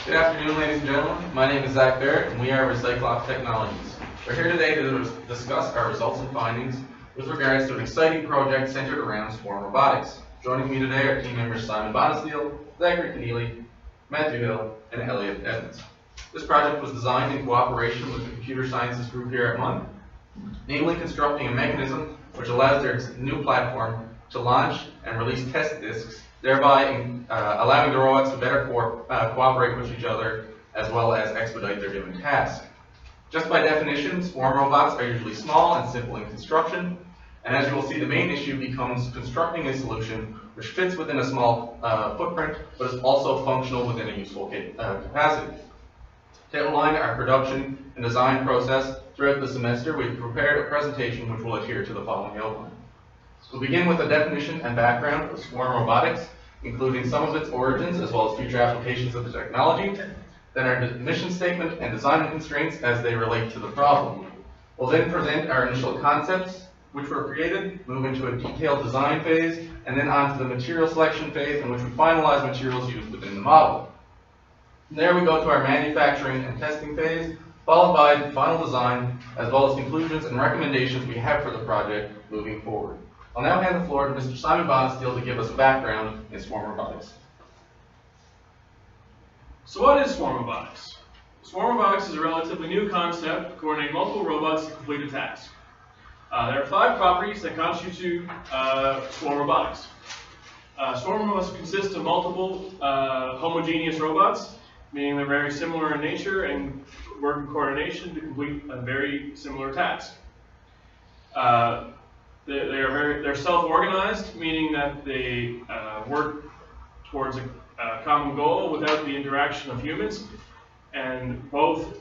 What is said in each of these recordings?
Good afternoon, ladies and gentlemen. My name is Zach Barrett, and we are Recyclops Technologies. We're here today to discuss our results and findings with regards to an exciting project centered around swarm robotics. Joining me today are team members Simon Bonisteel, Zachary Kenneally, Matt Duhill, and Elliot Evans. This project was designed in cooperation with the computer sciences group here at MUN, namely constructing a mechanism which allows their new platform to launch and release test disks, thereby allowing the robots to better cooperate with each other as well as expedite their given task. Just by definition, swarm robots are usually small and simple in construction, and as you will see, the main issue becomes constructing a solution which fits within a small footprint, but is also functional within a useful capacity. To outline our production and design process throughout the semester, we've prepared a presentation which will adhere to the following outline. We'll begin with a definition and background of swarm robotics, including some of its origins as well as future applications of the technology, then our mission statement and design constraints as they relate to the problem. We'll then present our initial concepts, which were created, move into a detailed design phase, and then on to the material selection phase in which we finalize materials used within the model. From there we go to our manufacturing and testing phase, followed by the final design, as well as conclusions and recommendations we have for the project moving forward. I'll now hand the floor to Mr. Simon Bonisteel to give us a background in swarm robotics. So what is swarm robotics? Swarm robotics is a relatively new concept coordinating multiple robots to complete a task. There are 5 properties that constitute swarm robotics. Swarm must consist of multiple homogeneous robots, meaning they're very similar in nature and work in coordination to complete a very similar task. They're self-organized, meaning that they work towards a common goal without the interaction of humans, and both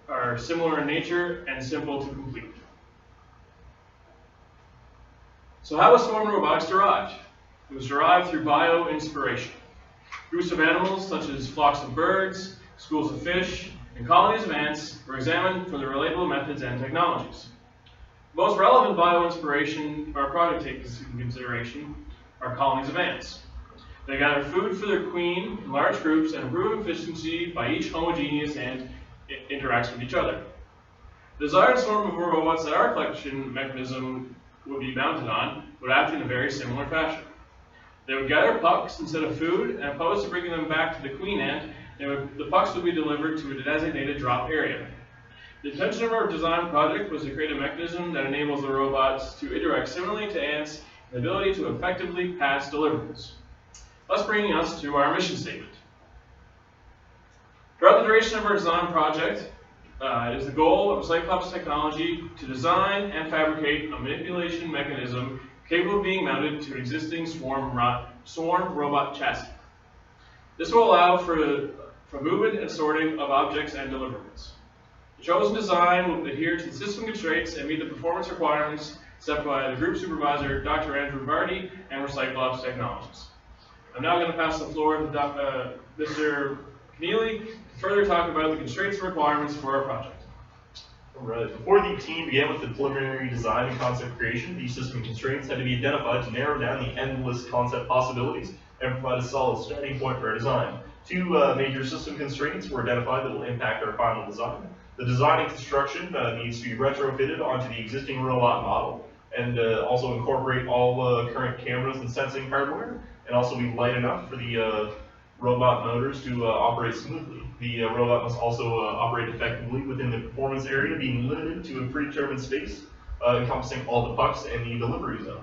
are similar in nature and simple to complete. So how was swarm robotics derived? It was derived through bio-inspiration. Groups of animals such as flocks of birds, schools of fish, and colonies of ants were examined for their relatable methods and technologies. The most relevant bio-inspiration our project takes into consideration are colonies of ants. They gather food for their queen in large groups and improve efficiency by each homogeneous ant interacts with each other. The desired swarm of robots that our collection mechanism would be mounted on would act in a very similar fashion. They would gather pucks instead of food, and opposed to bringing them back to the queen ant, the pucks would be delivered to a designated drop area. The intention of our design project was to create a mechanism that enables the robots to interact similarly to ants and the ability to effectively pass deliverables. Thus bringing us to our mission statement. Throughout the duration of our design project, it is the goal of Recyclops technology to design and fabricate a manipulation mechanism capable of being mounted to an existing swarm robot chassis. This will allow for movement and sorting of objects and deliverables. The chosen design will adhere to the system constraints and meet the performance requirements set by the group supervisor, Dr. Andrew Vardy, and Recyclops Technologies. I'm now going to pass the floor to Mr. Kenneally to further talk about the constraints and requirements for our project. Alright, before the team began with the preliminary design and concept creation, these system constraints had to be identified to narrow down the endless concept possibilities and provide a solid starting point for our design. 2 major system constraints were identified that will impact our final design. The design and construction needs to be retrofitted onto the existing robot model and also incorporate all current cameras and sensing hardware, and also be light enough for the robot motors to operate smoothly. The robot must also operate effectively within the performance area, being limited to a predetermined space encompassing all the pucks and the delivery zone.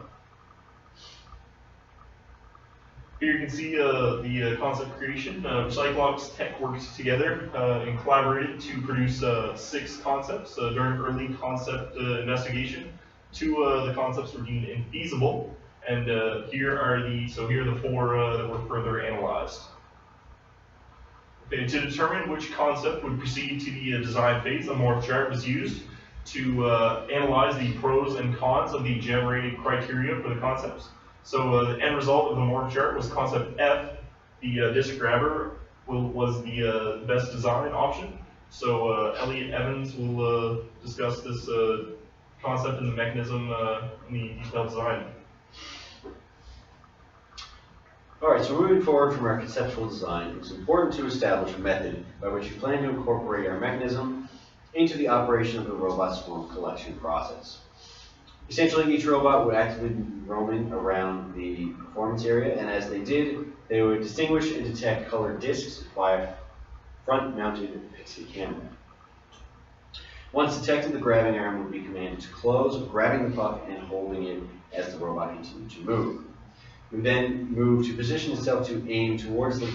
Here you can see the concept creation. Recyclops Tech worked together and collaborated to produce 6 concepts during early concept investigation. 2 of the concepts were deemed infeasible, and here are the 4 that were further analyzed. Okay, to determine which concept would proceed to the design phase, a morph chart was used to analyze the pros and cons of the generated criteria for the concepts. So the end result of the morph chart was concept F. The disc grabber was the best design option. So Elliot Evans will discuss this concept and the mechanism in the detailed design. Alright, so moving forward from our conceptual design, it's important to establish a method by which we plan to incorporate our mechanism into the operation of the robot swarm collection process. Essentially, each robot would actively be roaming around the performance area, and as they did, they would distinguish and detect colored discs by a front-mounted pixie camera. Once detected, the grabbing arm would be commanded to close, grabbing the puck and holding it as the robot continued to move. It would then move to position itself to aim towards the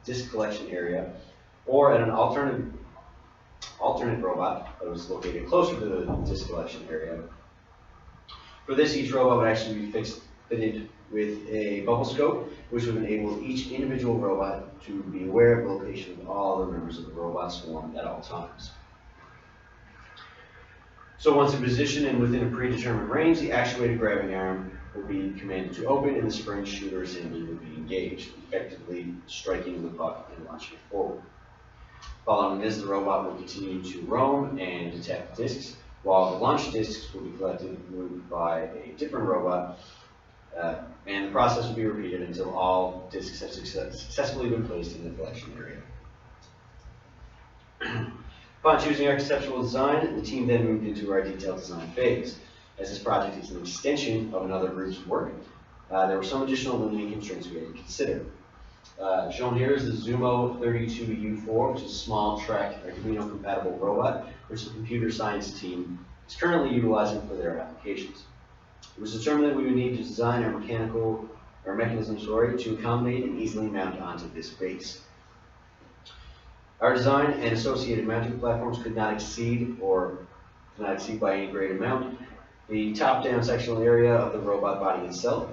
disc collection area, or at an alternate robot that was located closer to the disc collection area. For this, each robot would actually be fitted with a bubble scope, which would enable each individual robot to be aware of the location of all the members of the robot swarm at all times. So once in position and within a predetermined range, the actuated grabbing arm will be commanded to open and the spring shooter assembly will be engaged, effectively striking the puck and launching it forward. Following this, the robot will continue to roam and detect discs, while the launch discs will be collected and moved by a different robot, and the process will be repeated until all discs have successfully been placed in the collection area. Upon choosing our conceptual design, the team then moved into our detailed design phase. As this project is an extension of another group's work, there were some additional limiting constraints we had to consider. Shown here is the Zumo 32U4, which is a small track Arduino compatible robot, which the computer science team is currently utilizing for their applications. It was determined that we would need to design our mechanism to accommodate and easily mount onto this base. Our design and associated mounting platforms could not exceed by any great amount the top-down sectional area of the robot body itself,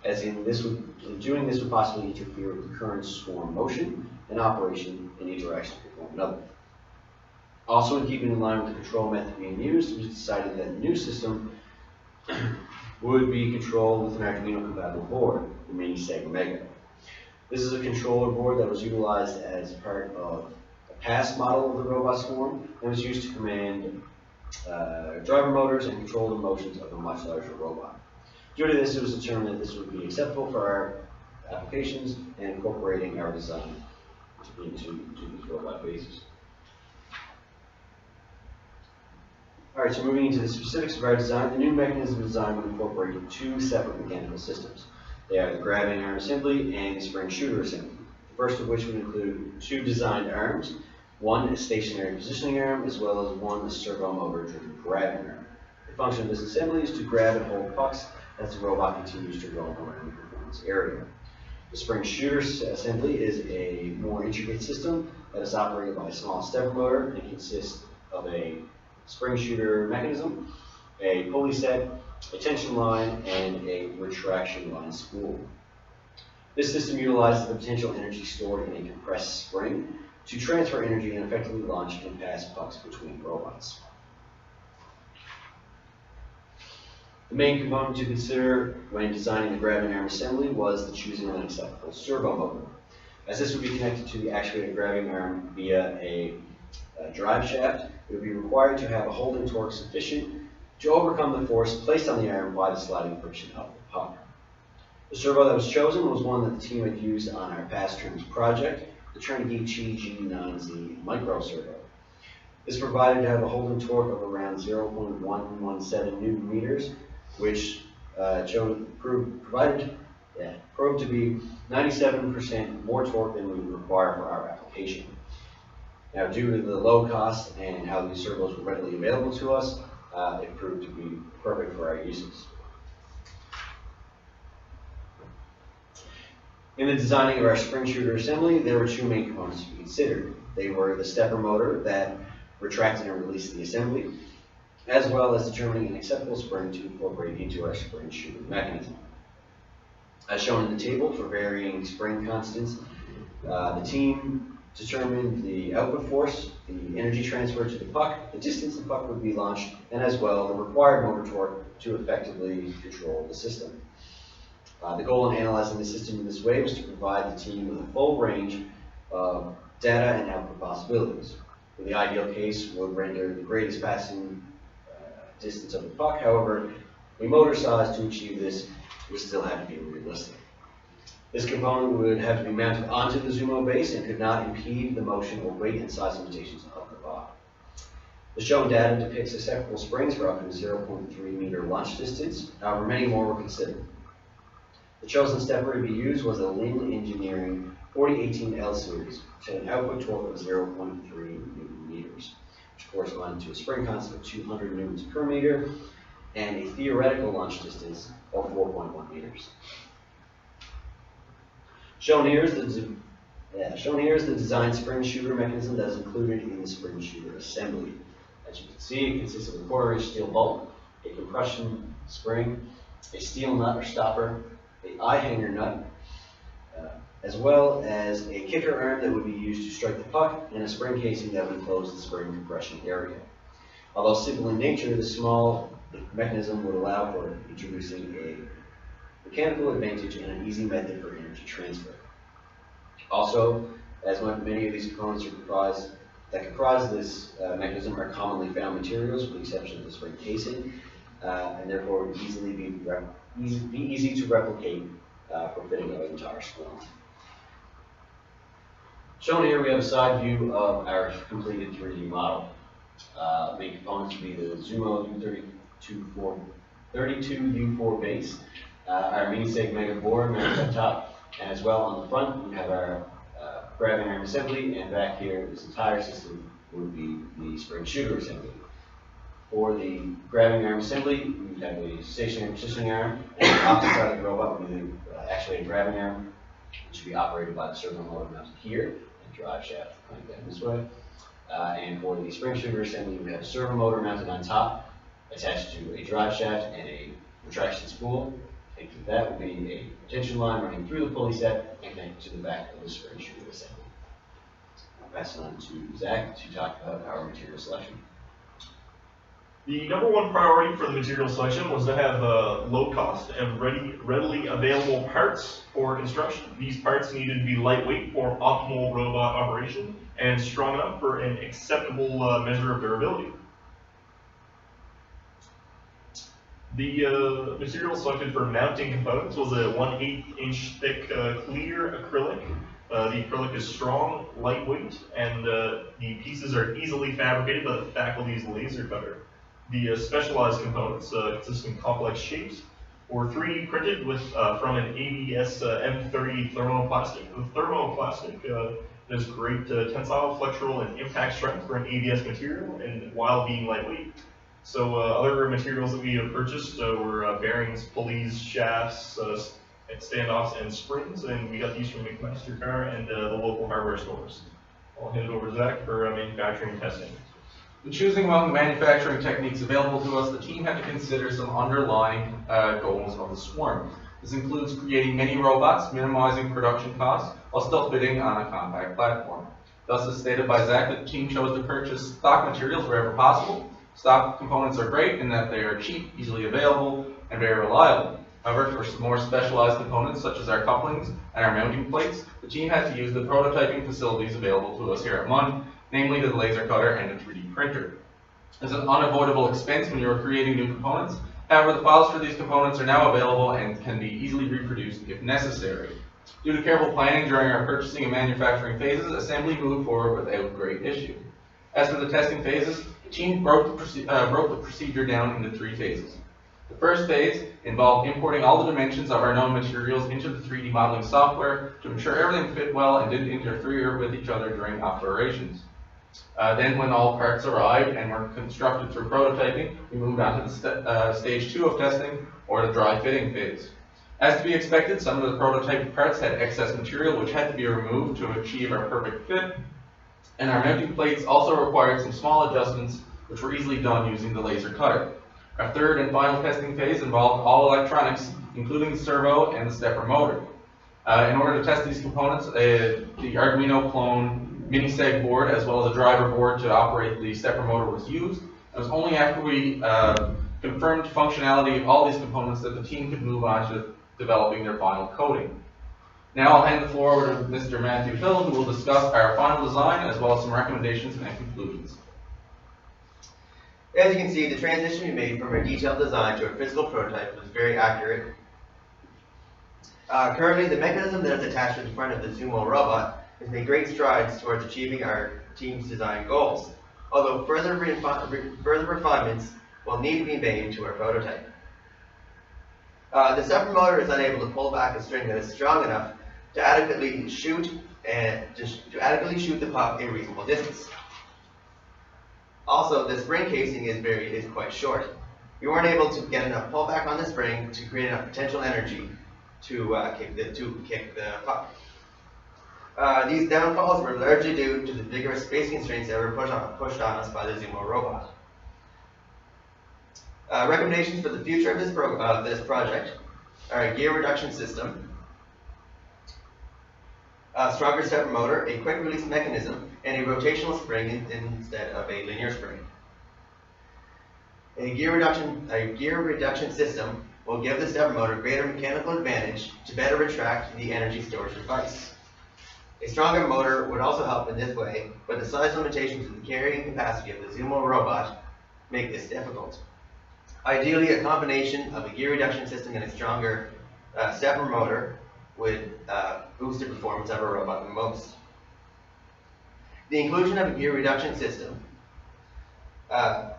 as in doing this would possibly interfere with the current swarm motion and operation and interaction with one another. Also, in keeping in line with the control method being used, it was decided that the new system would be controlled with an Arduino compatible board, the Mini Sega Mega. This is a controller board that was utilized as part of a past model of the robot swarm and was used to command driver motors and control the motions of a much larger robot. Due to this, it was determined that this would be acceptable for our applications and incorporating our design into these robot bases. Alright, so moving into the specifics of our design, the new mechanism design would incorporate two separate mechanical systems. They are the grabbing arm assembly and the spring shooter assembly. The first of which would include two designed arms, one a stationary positioning arm, as well as one a servo motor driven grabbing arm. The function of this assembly is to grab and hold pucks as the robot continues to roam around the performance area. The spring shooter assembly is a more intricate system that is operated by a small stepper motor and consists of a spring shooter mechanism, a pulley set, a tension line, and a retraction line spool. This system utilizes the potential energy stored in a compressed spring to transfer energy and effectively launch and pass pucks between robots. The main component to consider when designing the grabbing arm assembly was the choosing of an acceptable servo motor, as this would be connected to the actuated grabbing arm via a drive shaft. It would be required to have a holding torque sufficient to overcome the force placed on the arm by the sliding friction of the puck. The servo that was chosen was one that the team had used on our past terms project, the Trinity G9Z Micro Servo. This provided to have a holding torque of around 0.117 Newton meters, which proved to be 97% more torque than we would require for our application. Now, due to the low cost and how these servos were readily available to us, it proved to be perfect for our uses. In the designing of our spring shooter assembly, there were two main components to be considered. They were the stepper motor that retracted and released the assembly, as well as determining an acceptable spring to incorporate into our spring shooter mechanism. As shown in the table for varying spring constants, the team determined the output force, the energy transfer to the puck, the distance the puck would be launched, and as well the required motor torque to effectively control the system. The goal in analyzing the system in this way was to provide the team with a full range of data and output possibilities. In the ideal case, would render the greatest passing distance of the puck. However, a motor size to achieve this would still have to be realistic. This component would have to be mounted onto the Zumo base and could not impede the motion or weight and size limitations of the bot. The shown data depicts acceptable springs for up to a 0.3 meter launch distance. However, many more were considered. The chosen stepper to be used was a Lin Engineering 4018L series, which had an output torque of 0.3 Newton meters, which corresponded to a spring constant of 200 newtons per meter and a theoretical launch distance of 4.1 meters. Shown here is the design spring shooter mechanism that is included in the spring shooter assembly. As you can see, it consists of a 1/4-inch steel bolt, a compression spring, a steel nut or stopper, a eye hanger nut, as well as a kicker arm that would be used to strike the puck, and a spring casing that would enclose the spring compression area. Although simple in nature, the small mechanism would allow for introducing a mechanical advantage and an easy method for energy transfer. Also, as many of these components that comprise this mechanism are commonly found materials, with the exception of the spring casing, and therefore would easily be easy to replicate for fitting out into our school. Shown here, we have a side view of our completed 3D model. Main components would be the Zumo U32U4 base, our mini-seg mega board mounted up top, and as well on the front we have our grabbing arm assembly, and back here this entire system would be the spring shooter assembly. For the grabbing arm assembly, we would have a stationary positioning arm, and the opposite side of the robot would be actually a grabbing arm, which would be operated by the servo motor mounted here, and drive shaft coming down this way. And for the spring shooter assembly, we have a servo motor mounted on top, attached to a drive shaft and a retraction spool. And that will be a tension line running through the pulley set and connected to the back of the spring shooter assembly. I'll pass it on to Zach to talk about our material selection. The number one priority for the material selection was to have low cost and readily available parts for construction. These parts needed to be lightweight for optimal robot operation and strong enough for an acceptable measure of durability. The material selected for mounting components was a 1/8-inch thick clear acrylic. The acrylic is strong, lightweight, and the pieces are easily fabricated by the faculty's laser cutter. The specialized components consist of complex shapes were 3D printed with from an ABS M30 thermoplastic. The thermoplastic has great tensile, flexural, and impact strength for an ABS material, and while being lightweight. So other materials that we have purchased were bearings, pulleys, shafts, standoffs, and springs, and we got these from McMaster-Carr and the local hardware stores. I'll hand it over to Zach for manufacturing testing. In choosing among the manufacturing techniques available to us, the team had to consider some underlying goals of the swarm. This includes creating many robots, minimizing production costs, while still fitting on a compact platform. Thus, as stated by Zach, the team chose to purchase stock materials wherever possible. Stock components are great in that they are cheap, easily available, and very reliable. However, for some more specialized components, such as our couplings and our mounting plates, the team had to use the prototyping facilities available to us here at MUN, namely the laser cutter and the 3D printer. It's an unavoidable expense when you are creating new components. However, the files for these components are now available and can be easily reproduced if necessary. Due to careful planning during our purchasing and manufacturing phases, assembly moved forward without great issue. As for the testing phases, the team broke the procedure down into 3 phases. The first phase involved importing all the dimensions of our known materials into the 3D modeling software to ensure everything fit well and didn't interfere with each other during operations. Then when all parts arrived and were constructed through prototyping, we moved on to the stage 2 of testing, or the dry fitting phase. As to be expected, some of the prototype parts had excess material which had to be removed to achieve our perfect fit, and our mounting plates also required some small adjustments which were easily done using the laser cutter. Our third and final testing phase involved all electronics, including the servo and the stepper motor. In order to test these components, the Arduino clone mini-seg board as well as a driver board to operate the stepper motor was used. It was only after we confirmed functionality of all these components that the team could move on to developing their final coding. Now I'll hand the floor over to Mr. Matthew Hill, who will discuss our final design as well as some recommendations and conclusions. As you can see, the transition we made from our detailed design to a physical prototype was very accurate. Currently, the mechanism that is attached to the front of the Zumo robot has made great strides towards achieving our team's design goals, although further refinements will need to be made to our prototype. The stepper motor is unable to pull back a string that is strong enough to adequately shoot the puck a reasonable distance. Also, the spring casing is quite short. We weren't able to get enough pullback on the spring to create enough potential energy to kick the puck. These downfalls were largely due to the vigorous space constraints that were pushed on us by the Zumo robot. Recommendations for the future of this project are a gear reduction system, a stronger stepper motor, a quick release mechanism, and a rotational spring instead of a linear spring. A gear reduction system will give the stepper motor greater mechanical advantage to better retract the energy storage device. A stronger motor would also help in this way, but the size limitations and the carrying capacity of the Zumo robot make this difficult. Ideally, a combination of a gear reduction system and a stronger stepper motor would boost the performance of our robot the most. The inclusion of a gear reduction system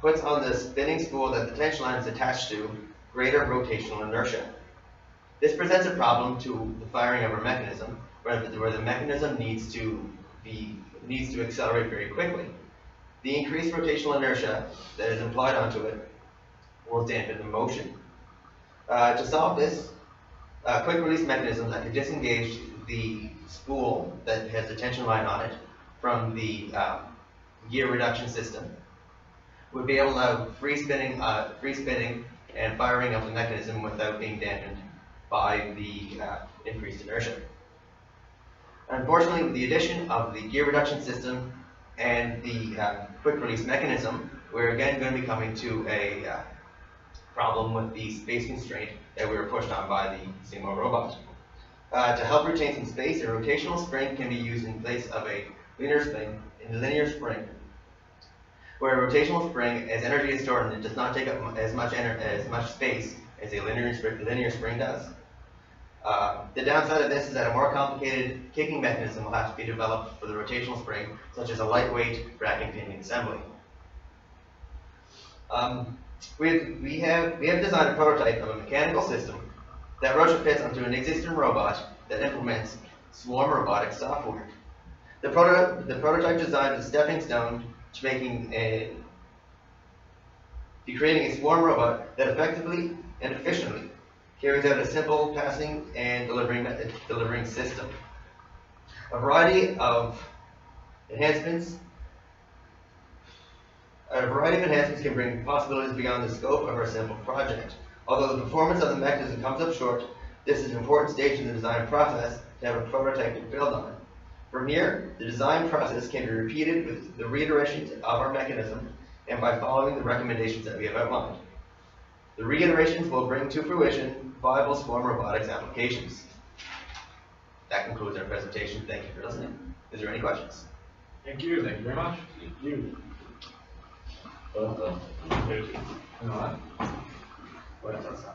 puts on the spinning spool that the tension line is attached to greater rotational inertia. This presents a problem to the firing of our mechanism, where the mechanism needs to accelerate very quickly. The increased rotational inertia that is applied onto it will dampen the motion. To solve this, a quick release mechanism that could disengage the spool that has the tension line on it from the gear reduction system would be able to have free spinning and firing of the mechanism without being dampened by the increased inertia. Unfortunately, with the addition of the gear reduction system and the quick release mechanism, we're again going to be coming to a problem with the space constraint that we were pushed on by the Zumo robot. To help retain some space, a rotational spring can be used in place of a linear spring, where a rotational spring, as energy is stored in it, does not take up as much space as a linear spring does. The downside of this is that a more complicated kicking mechanism will have to be developed for the rotational spring, such as a lightweight rack and pinion assembly. We have designed a prototype of a mechanical system that retrofits onto an existing robot that implements Swarm Robotics software. The prototype design is a stepping stone to creating a Swarm robot that effectively and efficiently carries out a simple passing and delivering system. A variety of enhancements can bring possibilities beyond the scope of our simple project. Although the performance of the mechanism comes up short, this is an important stage in the design process to have a prototype to build on. From here, the design process can be repeated with the reiterations of our mechanism and by following the recommendations that we have outlined. The reiterations will bring to fruition viable Swarm Robotics applications. That concludes our presentation. Thank you for listening. Is there any questions? Thank you. Thank you very much. You. You know what? What else?